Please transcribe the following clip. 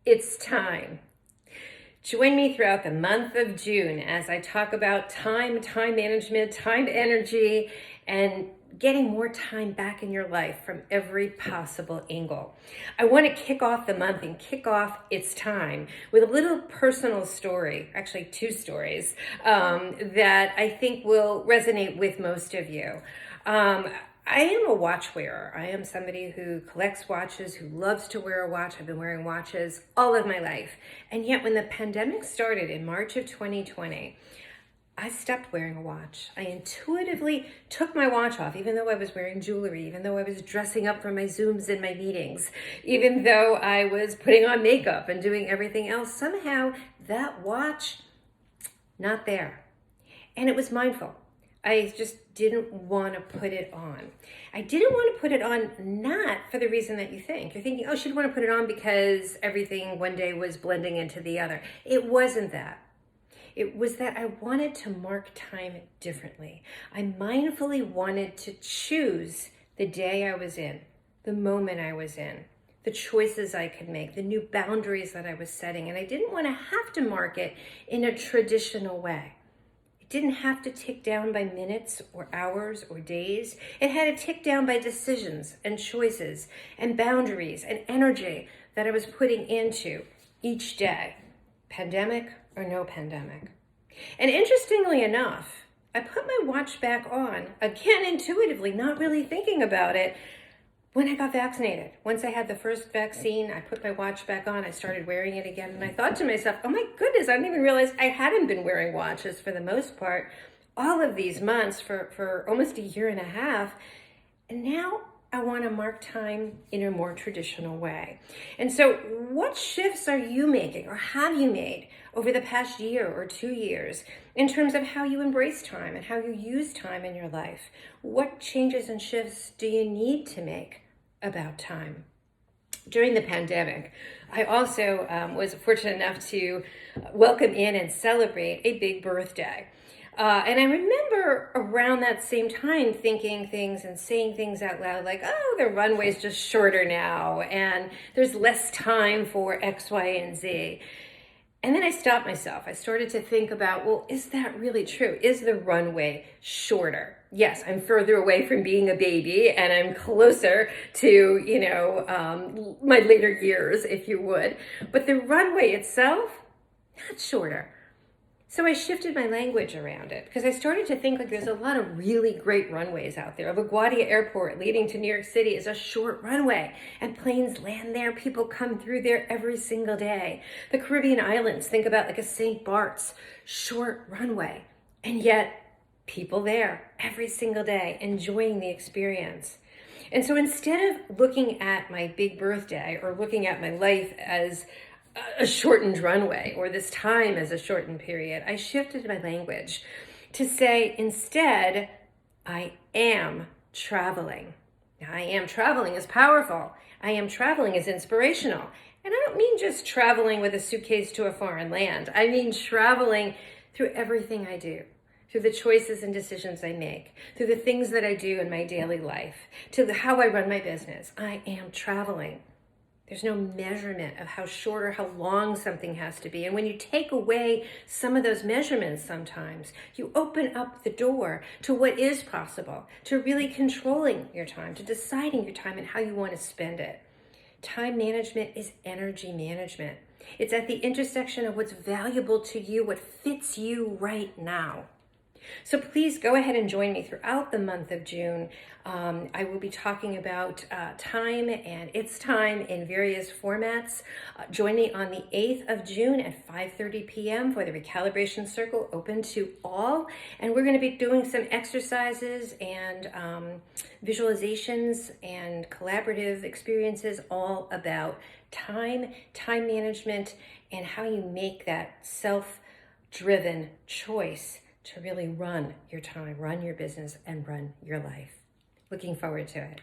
It's time. Join me throughout the month of June as I talk about time management, time energy, and getting more time back in your life from every possible angle. I want to kick off the month and kick off It's Time with a little personal story, actually two stories, that I think will resonate with most of you. I am a watch wearer. I am somebody who collects watches, who loves to wear a watch. I've been wearing watches all of my life. And yet when the pandemic started in March of 2020, I stopped wearing a watch. I intuitively took my watch off, even though I was wearing jewelry, even though I was dressing up for my Zooms and my meetings, even though I was putting on makeup and doing everything else. Somehow that watch, not there. And it was mindful. I just didn't want to put it on. I didn't want to put it on not for the reason that you think. You're thinking, oh, she'd want to put it on because everything one day was blending into the other. It wasn't that. It was that I wanted to mark time differently. I mindfully wanted to choose the day I was in, the moment I was in, the choices I could make, the new boundaries that I was setting. And I didn't want to have to mark it in a traditional way. Didn't have to tick down by minutes or hours or days. It had to tick down by decisions and choices and boundaries and energy that I was putting into each day, pandemic or no pandemic. And interestingly enough, I put my watch back on, again intuitively, not really thinking about it, when I got vaccinated. Once I had the first vaccine, I put my watch back on, I started wearing it again, and I thought to myself, oh my goodness, I didn't even realize I hadn't been wearing watches for the most part all of these months for almost a year and a half. And now I want to mark time in a more traditional way. And so what shifts are you making or have you made over the past year or 2 years in terms of how you embrace time and how you use time in your life? What changes and shifts do you need to make about time? During the pandemic, I also was fortunate enough to welcome in and celebrate a big birthday. And I remember around that same time thinking things and saying things out loud like, oh, the runway's just shorter now, and there's less time for X, Y, and Z. And then I stopped myself. I started to think about, well, is that really true? Is the runway shorter? Yes, I'm further away from being a baby and I'm closer to, my later years, if you would. But the runway itself, not shorter. So I shifted my language around it because I started to think like there's a lot of really great runways out there. LaGuardia Airport leading to New York City is a short runway and planes land there. People come through there every single day. The Caribbean islands, think about like a St. Bart's, short runway. And yet people there every single day enjoying the experience. And so instead of looking at my big birthday or looking at my life as a shortened runway or this time as a shortened period, I shifted my language to say instead, I am traveling. Now, I am traveling is powerful. I am traveling is inspirational. And I don't mean just traveling with a suitcase to a foreign land. I mean traveling through everything I do, through the choices and decisions I make, through the things that I do in my daily life, to how I run my business. I am traveling. There's no measurement of how short or how long something has to be. And when you take away some of those measurements sometimes, you open up the door to what is possible, to really controlling your time, to deciding your time and how you want to spend it. Time management is energy management. It's at the intersection of what's valuable to you, what fits you right now. So please go ahead and join me throughout the month of June. I will be talking about time and It's Time in various formats. Join me on the 8th of June at 5:30 p.m. for the Recalibration Circle, open to all. And we're going to be doing some exercises and visualizations and collaborative experiences all about time management, and how you make that self-driven choice to really run your time, run your business, and run your life. Looking forward to it.